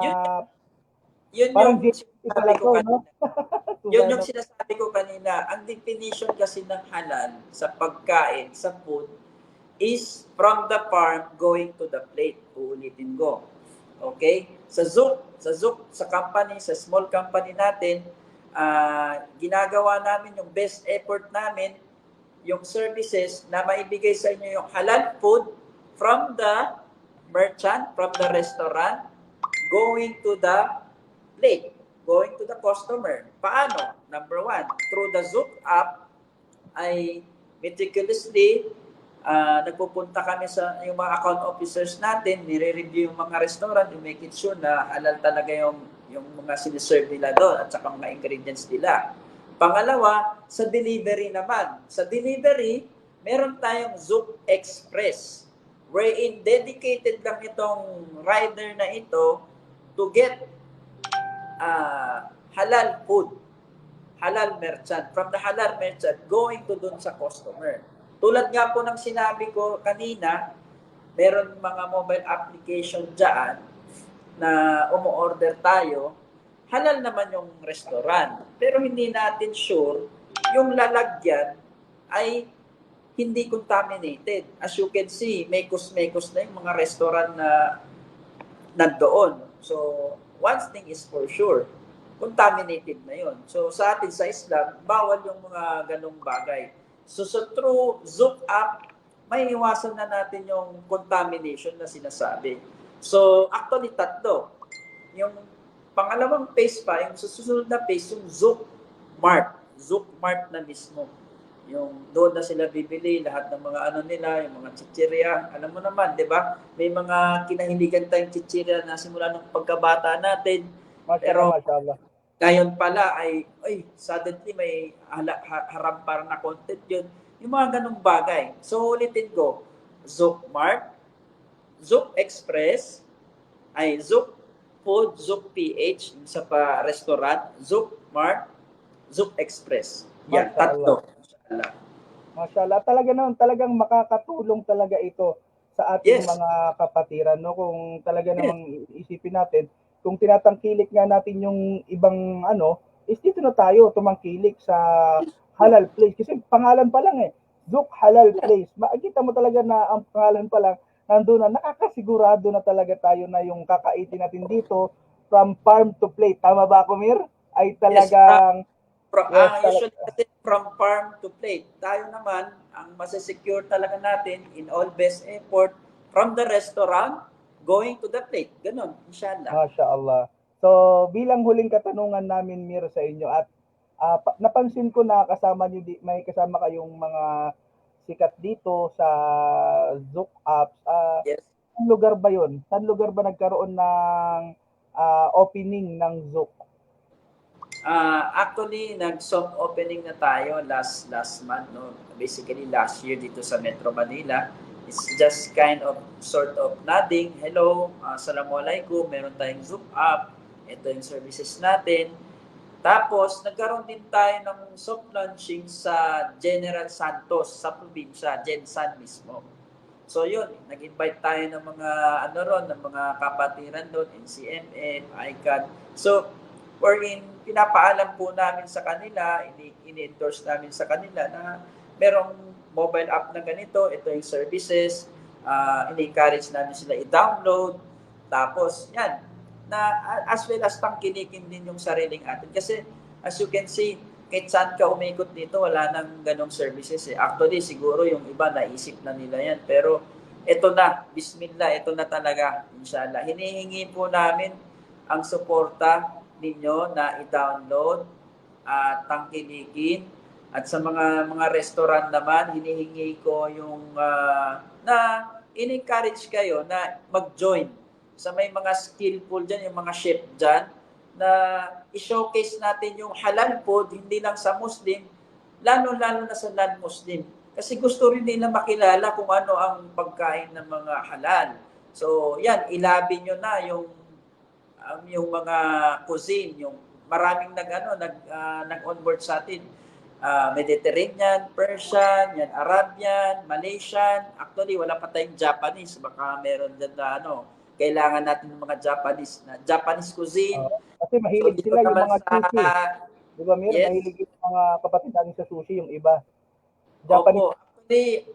Yun parang yung pala sinasabi ko to, kanina. no? Yun yung sinasabi ko kanina. Ang definition kasi ng halal sa pagkain, sa food, is from the farm going to the plate. Uulitin ko. Okay? Sa Zook, sa company, sa small company natin, ginagawa namin yung best effort namin, yung services na maibigay sa inyo yung halal food from the merchant, from the restaurant, going to the plate, going to the customer. Paano? Number one, through the Zook app, ay meticulously nagpupunta kami sa yung mga account officers natin, nire-review yung mga restaurant, you make it sure na halal talaga yung mga siniserve nila doon at saka mga ingredients nila. Pangalawa, sa delivery naman. Sa delivery, meron tayong Zook Express wherein dedicated lang itong rider na ito to get halal food, halal merchant, from the halal merchant going to dun sa customer. Tulad nga po ng sinabi ko kanina, meron mga mobile application dyan na umu-order tayo, halal naman yung restaurant. Pero hindi natin sure yung lalagyan ay hindi contaminated. As you can see, mekos-mekos na yung mga restaurant na nandoon. So, one thing is for sure, contaminated na yon. So, sa atin sa Islam, bawal yung mga ganong bagay. So, through Zook app, may iwasan na natin yung contamination na sinasabi. So, actually, tatlo. Yung pangalawang phase pa, yung susunod na phase, yung Zook Mart. Zook Mart na mismo. Yung doon na sila bibili, lahat ng mga ano nila, yung mga chichirya. Alam mo naman, di ba? May mga kinahiligan tayong chichirya na simula ng pagkabata natin. Pero, ngayon pala ay suddenly may haram parang na content yun. Yung mga ganong bagay. So, ulitin ko, Zook Mart, Zook Express, ay Zook Food, Zook PH, sa restaurant, Zook Mart, Zook Express. Yan, tatlo. Mashallah. Talaga naman, talagang makakatulong talaga ito sa ating mga kapatiran. No? Kung talaga namang isipin natin, kung tinatangkilik nga natin yung ibang is dito na tayo tumangkilik sa halal place. Kasi pangalan pa lang Zook Halal Place. Makikita mo talaga na ang pangalan pa lang, nandun na, nakakasigurado na talaga tayo na yung kakaitin natin dito from farm to plate. Tama ba ako, Mir? Ay talagang... Usually kasi from farm to plate. Tayo naman, ang masasecure talaga natin in all best effort from the restaurant going to the plate. Ganon, inshallah. Masya Allah. So, bilang huling katanungan namin, Mir, sa inyo, at napansin ko na may kasama kayong mga sikat dito sa Zook apps. Saan lugar ba yun? Saan lugar ba nagkaroon ng opening ng Zook? Actually, nag-soft opening na tayo last month, no? Basically last year dito sa Metro Manila. It's just kind of sort of nothing. Hello, assalamualaikum, meron tayong Zook app. Ito yung services natin. Tapos, nagkaroon din tayo ng soft launching sa General Santos, sa probinsya, Gensan mismo. So yun, nag-invite tayo ng mga ng mga kapatiran doon, NCMF, ICAD. So, wherein pinapaalam po namin sa kanila, ini-endorse namin sa kanila na merong mobile app na ganito, ito yung services, ini-encourage namin sila i-download, tapos yan, na as well as tangkilikin din yung sariling atin. Kasi as you can see, kahit saan ka umikot dito, wala nang ganong services. Actually, siguro yung iba naisip na nila yan, pero ito na, bismillah, ito na talaga, inshallah. Hinihingi po namin ang suporta ninyo na i-download at tangkilikin. At sa mga restaurant naman, hinihingi ko yung na in-encourage kayo na mag-join sa may mga skillful dyan, yung mga chef dyan, na i-showcase natin yung halal food, hindi lang sa Muslim, lalo-lalo na sa non-Muslim. Kasi gusto rin nila makilala kung ano ang pagkain ng mga halal. So, yan, ilabi nyo na yung mga cuisine, yung maraming nag-onboard sa atin. Mediterranean, Persian, yan, Arabian, Malaysian. Actually, wala pa tayong Japanese. Baka meron din na kailangan natin ng mga Japanese cuisine. Kasi mahilig So, sila yung naman mga sushi. Di ba, Mir? yes, Mahilig yung mga kapatid natin sa sushi, yung iba. Japanese. opo. Actually,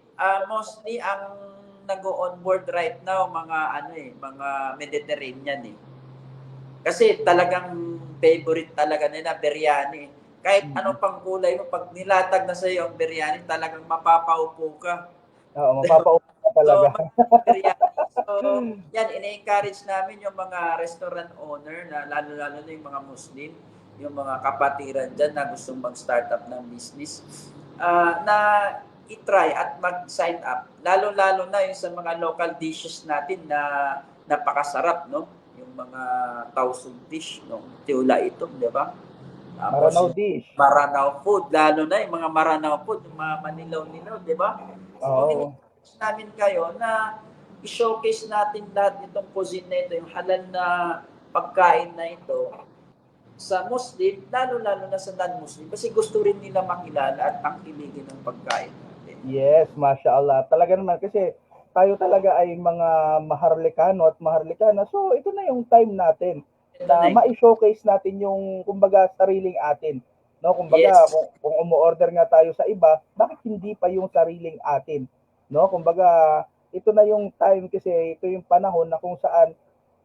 mostly ang nag-onboard right now mga Mediterranean eh. Kasi talagang favorite talaga nila biryani. Kahit anong pang kulay mo, pag nilatag na sa iyo ang biryani, talagang mapapaupo ka. Oo, mapapaupo ka talaga. So, biryani. So, yan, ina-encourage namin yung mga restaurant owner, na lalo-lalo na yung mga Muslim, yung mga kapatiran dyan na gustong mag-startup ng business, na i-try at mag-sign up. Lalo-lalo na yung sa mga local dishes natin na napakasarap, no? Yung mga tausug dish, no? Tiula ito, di ba? Tapos Maranao yung dish. Maranao food, lalo na yung mga Maranao food, yung mga manilaw-nilaw, di ba? So, Oo. namin kayo na i-showcase natin lahat itong cuisine na ito, yung halal na pagkain na ito sa Muslim, lalo-lalo na sa non-Muslim, kasi gusto rin nila makilala at tangkiligin ng pagkain natin. Yes, mashallah. Talaga naman kasi tayo talaga ay mga maharlikano at maharlikana. So, ito na yung time natin na ma-showcase natin yung kumbaga sariling atin. No, kumbaga Yes. kung umu-order nga tayo sa iba, bakit hindi pa yung sariling atin? No, kumbaga ito na yung time kasi ito yung panahon na kung saan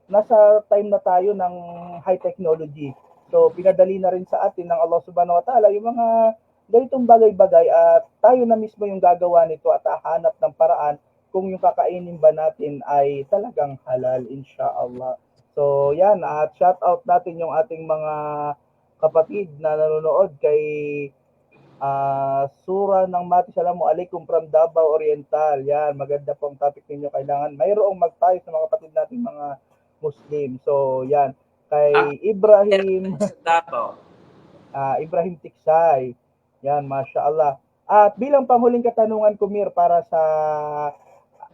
nasa time na tayo ng high technology. So, pinadali na rin sa atin ng Allah Subhanahu wa Ta'ala yung mga ganitong bagay-bagay at tayo na mismo yung gagawa nito at hahanap ng paraan kung yung kakainin ba natin ay talagang halal, inshallah. So, yan, at shout out natin yung ating mga kapatid na nanonood kay Sura ng Mati. Assalamualaikum from Davao Oriental. Yan, maganda pong topic ninyo. Kailangan mayroong magtayo sa mga kapatid natin mga Muslim. So, yan. Kay Ibrahim, Sa Davao. Ibrahim Tiksay. Yan, mashallah. At bilang panghuling katanungan ko, Mir, para sa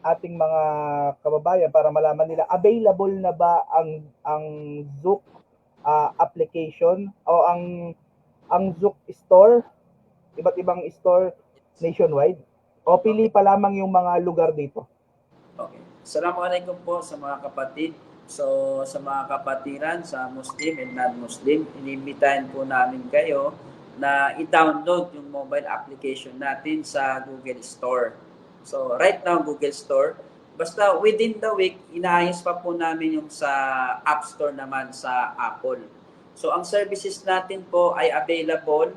ating mga kababayan, para malaman nila, available na ba ang Zook application o ang Zook store, iba't ibang store nationwide? O pili pa lamang yung mga lugar dito? Okay. Assalamualaikum po sa mga kapatid. So, sa mga kapatiran, sa Muslim and non-Muslim, inimbitahin po namin kayo na i-download yung mobile application natin sa Google Store. So, right now, Google Store. Basta within the week, inaayos pa po namin yung sa App Store naman sa Apple. So, ang services natin po ay available.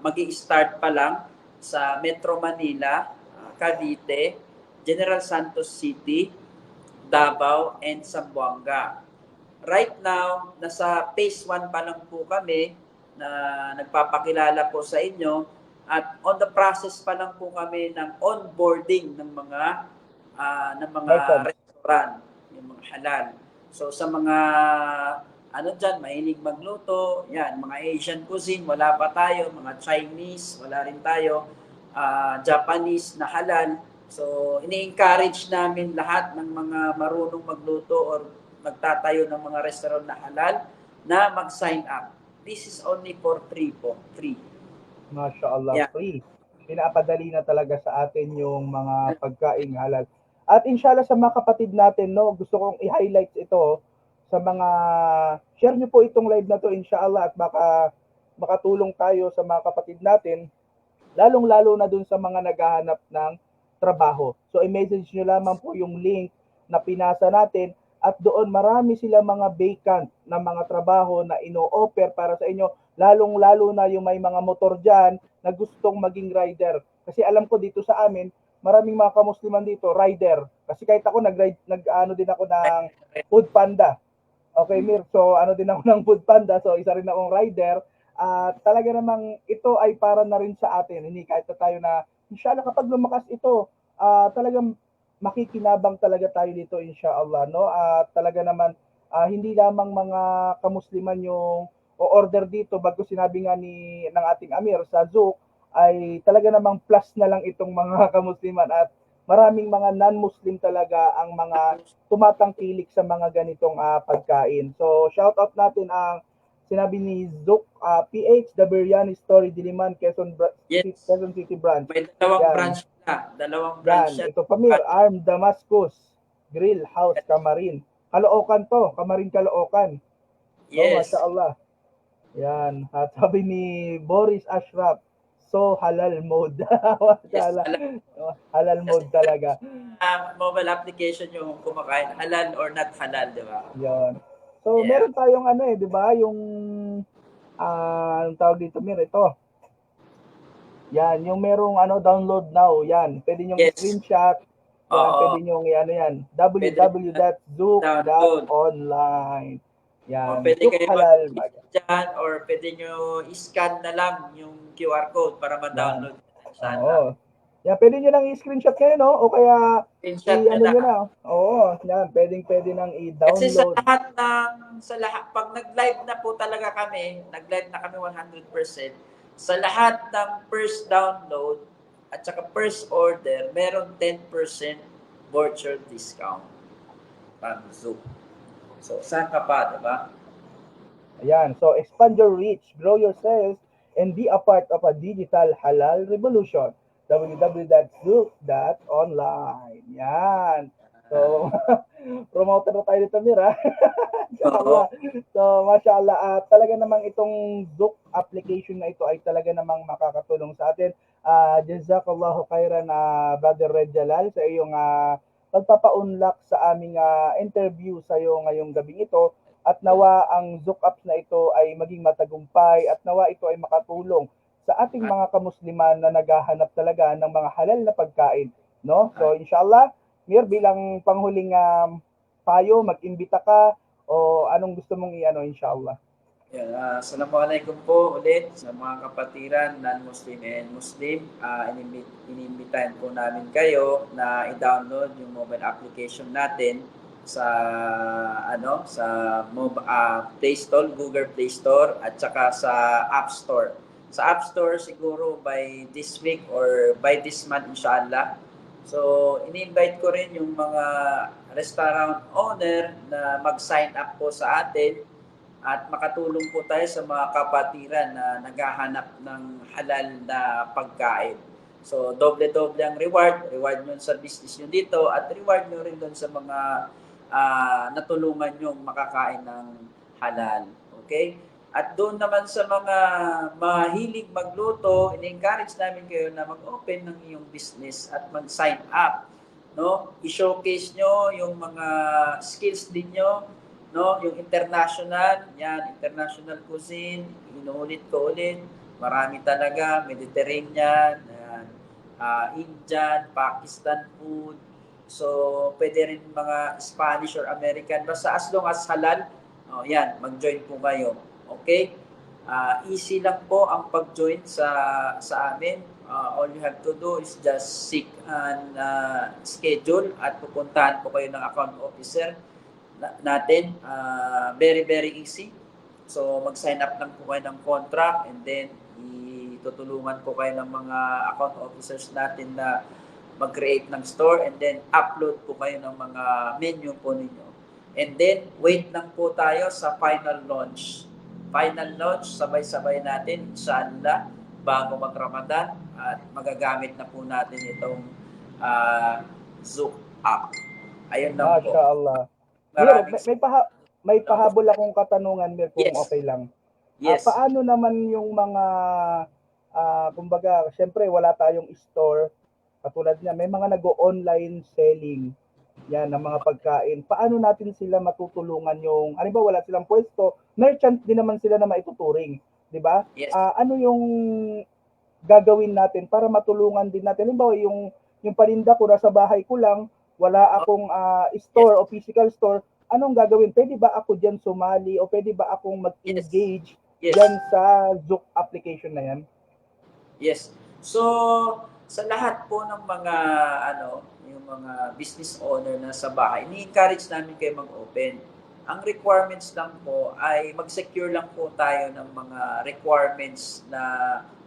Magi-start pa lang sa Metro Manila, Cavite, General Santos City, Davao, and Zamboanga. Right now, nasa phase 1 pa lang po kami na nagpapakilala po sa inyo at on the process pa lang po kami ng onboarding ng mga restaurant, yung mga halal. So sa mga mahilig magluto, yan, mga Asian cuisine, wala pa tayo, mga Chinese, wala rin tayo, Japanese na halal. So, ini-encourage namin lahat ng mga marunong magluto or magtatayo ng mga restaurant na halal na mag-sign up. This is only for free po. Free. MashaAllah, Yeah. free. Pinapadali na talaga sa atin yung mga pagkaing halal. At inshallah sa mga kapatid natin, no, gusto kong i-highlight ito sa mga, share nyo po itong live na to inshallah at baka makatulong tayo sa mga kapatid natin, lalong-lalo na dun sa mga naghahanap ng trabaho. So i-message nyo lamang po yung link na pinasa natin at doon marami sila mga vacant na mga trabaho na ino-offer para sa inyo, lalong-lalo na yung may mga motor dyan na gustong maging rider. Kasi alam ko dito sa amin, maraming mga kamusliman dito, rider. Kasi kahit ako nag-ano din ako ng Food Panda. Okay, Mir. So, ano din ako ng Food Panda. So, isa rin akong rider. Talaga namang ito ay para na rin sa atin. Hindi kahit na tayo na, inshallah, kapag lumakas ito, talagang makikinabang talaga tayo dito, inshallah. No? Talaga naman, hindi lamang mga kamusliman yung o-order dito. Bago sinabi nga ng ating Amir sa Zook, ay talaga namang plus na lang itong mga kamusliman at maraming mga non-Muslim talaga ang mga tumatangkilik sa mga ganitong pagkain. So, shout out natin ang sinabi ni Zook PH, The Biryani Story, Diliman, Quezon City branch. May dalawang Yan. branch na. Dalawang branch Yan. Ito pa, Mir, Arm Damascus, Grill House, Kamarin. Caloocan to, Kamarin Caloocan. Oh, Yes. Masya Allah. Yan. At sabi ni Boris Ashraf, so halal mode. Yes, Halal mode talaga. mobile application yung kumakain, halal or not halal, di ba? Yan. So, Yeah. meron tayong ano di ba? Yung, anong tawag dito, Mir, ito. Yan, yung merong download now. Yan, pwede nyo Yes. screenshot. Yan, Oo. pwede nyo, yan. www.zook.online. Yan, Pwede Zook kayo halal. dyan or pwede nyo i-scan na lang yung QR code para ma-download. Sana. Oo. Yan, pwede nyo nang i-screenshot kayo, no? O kaya, Screenshot nyo nyo na. na. Oo, yan, pwede nang Kasi sa i-download. lahat, pag nag-live na po talaga kami, nag-live na kami 100%, sa lahat ng first download at saka first order, meron 10% voucher discount from Zoom. So, saan ka pa, diba? Ayan, so expand your reach, grow your sales, and be a part of a digital halal revolution. www.zook.online. Yan. So, promoter na tayo dito, Mira. Inshallah. So, mashallah, talaga namang itong Zook application na ito ay talaga namang makakatulong sa atin. Jazakallahu khairan, Brother Red Jalal, sa iyong pagpapaunlak sa aming interview sa iyo ngayong gabing ito. At nawa ang Zook apps na ito ay maging matagumpay at nawa ito ay makatulong sa ating mga kamusliman na naghahanap talaga ng mga halal na pagkain, no? So inshallah, Mir, bilang panghuling payo, mag-imbita ka o anong gusto mong inshallah. Yeah, assalamualaikum po ulit sa mga kapatiran, non-Muslim and Muslim. Inimbitahin po namin kayo na i-download yung mobile application natin sa Play Store, Google Play Store at saka sa App Store. Sa App Store siguro by this week or by this month inshallah. So, ini-invite ko rin yung mga restaurant owner na mag-sign up po sa atin at makatulong po tayo sa mga kapatiran na naghahanap ng halal na pagkain. So, doble-doble ang reward. Reward nyo sa business nyo dito at reward nyo rin doon sa mga natulungan nyo makakain ng halal. Okay? At doon naman sa mga mahilig magluto, in-encourage namin kayo na mag-open ng iyong business at mag-sign up. No? I-showcase nyo yung mga skills din nyo, no? Yung international, international cuisine, inuulit ko ulit, marami talaga, Mediterranean, Indian, Pakistan food. So, pwede rin mga Spanish or American. Basta as long as halal, mag-join po kayo. Okay? Easy lang po ang pag-join sa amin. All you have to do is just seek and schedule at pupuntahan po kayo ng account officer natin. Very, very easy. So, mag-sign up lang po kayo ng contract and then itutulungan po kayo ng mga account officers natin na mag-create ng store and then upload po kayo ng mga menu po ninyo. And then, wait lang po tayo sa final launch. Final launch, sabay-sabay natin, inshallah, bago mag-Ramadan at magagamit na po natin itong Zook app. Ayun lang po. Mashallah. May pahabol akong katanungan, Mir, kung okay lang. Yes. Paano naman yung mga, kumbaga, syempre wala tayong store, katulad niya, may mga nag-online selling yan ng mga pagkain. Paano natin sila matutulungan yung, halimbawa wala silang pwesto, merchant din naman sila na maituturing, di ba? Yes. Ano yung gagawin natin para matulungan din natin? Halimbawa yung yung paninda ko nasa bahay ko lang, wala akong store o physical store, anong gagawin? Pwede ba ako diyan sumali o pwede ba akong mag-engage Yes. diyan sa Zook application na yan? Yes. So, sa lahat po ng mga yung mga business owner na sa bahay, ni-encourage namin kayo mag-open. Ang requirements lang po ay mag-secure lang po tayo ng mga requirements na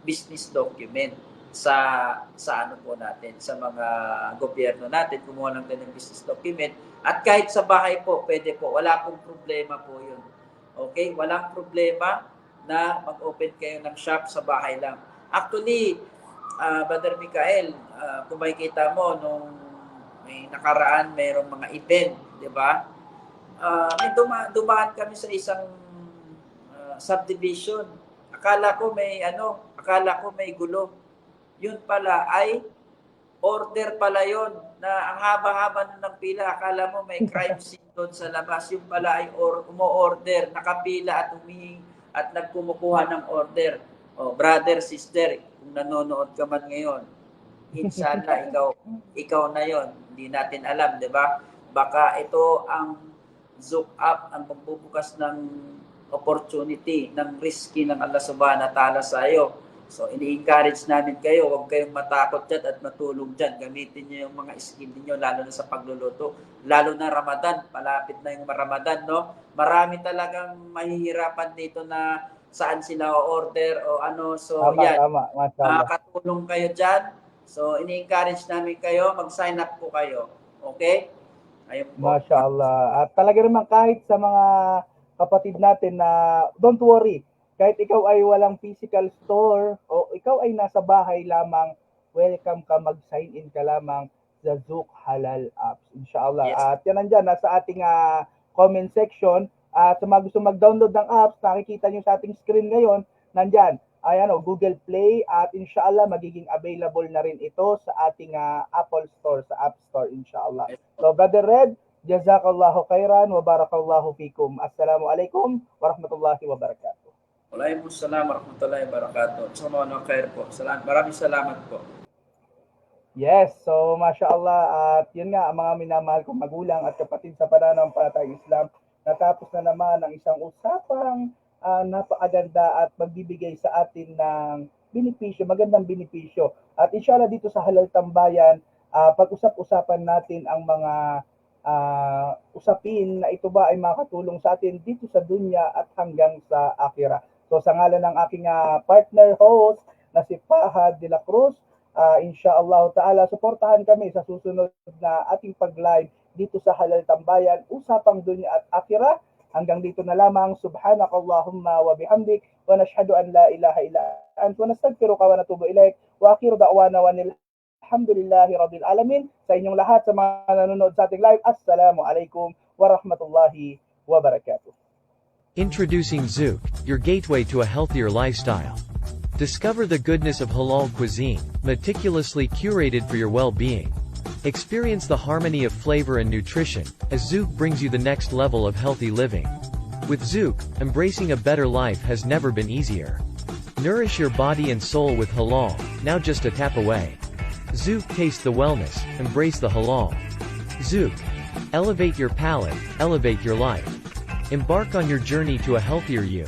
business document sa ano po natin, sa mga gobyerno natin, kumuha lang tayo ng business document. At kahit sa bahay po, pwede po, wala pong problema po yun. Okay? Walang problema na mag-open kayo ng shop sa bahay lang. Actually, Brother Michael, kung makikita mo, nung may nakaraan, mayroong mga event, di ba? May dumaan kami sa isang subdivision. Akala ko may gulo. Yun pala ay order pala yun, na ang haba-haba ng pila. Akala mo may crime scene doon sa labas. Yun pala ay umo-order, nakapila at humihingi at nagkumukuha ng order. Brother, sister, kung nanonood ka man ngayon, inshallah, ikaw na yon. Hindi natin alam, di ba? Baka ito ang Zook app ang pagbubukas ng opportunity, ng risky ng Allah Subhanahu wa Ta'ala sa iyo. So, ini-encourage namin kayo, huwag kayong matakot dyan at matulog dyan. Gamitin niyo yung mga skill niyo, lalo na sa pagluluto. Lalo na Ramadan, palapit na yung Ramadan, no? Marami talagang mahihirapan dito na saan sila o-order o ano. So, Tama, katulong kayo dyan. So, ini-encourage namin kayo, mag-sign up po kayo. Okay? Ayun po. Mashallah. At talaga naman kahit sa mga kapatid natin na don't worry, kahit ikaw ay walang physical store o ikaw ay nasa bahay lamang, welcome ka, mag-sign in ka lamang sa Zook Halal apps. Inshallah. Yes. At yan nandyan, nasa ating comment section. At sa mga gusto mag-download ng apps, nakikita nyo sa ating screen ngayon, nandyan, ay Google Play at inshallah magiging available na rin ito sa ating Apple Store, sa App Store inshallah. So Brother Red, jazakallahu khairan wa barakallahu fikum. Assalamu alaikum warahmatullahi wabarakatuh. Waalaikumsalam warahmatullahi wabarakatuh. Sa mga khair po. Maraming salamat po. Yes, so mashallah, at yun nga ang mga minamahal kong magulang at kapatid sa pananampalatayang Islam, natapos na naman ang isang usapang napakaganda at magbibigay sa atin ng benepisyo, magandang benepisyo. At inshallah dito sa Halal Tambayan, pag-usap-usapan natin ang mga usapin na ito ba ay makatulong sa atin dito sa dunya at hanggang sa akhirah. So sa ngalan ng aking partner host na si Fahad de la Cruz, inshallah ta'ala, suportahan kami sa susunod na ating pag-live dito sa Halal Tambayan, usapang dunya at akhirah. Hanggang dito na lamang. Subhanakallahumma wa bihamdik wa nashhadu an la ilaha illa anta wa nastaghfiruka wa natubu ilaik wa akhiru da'wana wa alhamdulillahi rabbil alamin. Sa inyong lahat, sa mga nanonood sa ating live, assalamu alaikum wa rahmatullahi wa barakatuh. Introducing Zook, your gateway to a healthier lifestyle. Discover the goodness of halal cuisine, meticulously curated for your well-being. Experience the harmony of flavor and nutrition, as Zook brings you the next level of healthy living. With Zook, embracing a better life has never been easier. Nourish your body and soul with halal, now just a tap away. Zook, taste the wellness, embrace the halal. Zook, elevate your palate, elevate your life. Embark on your journey to a healthier you.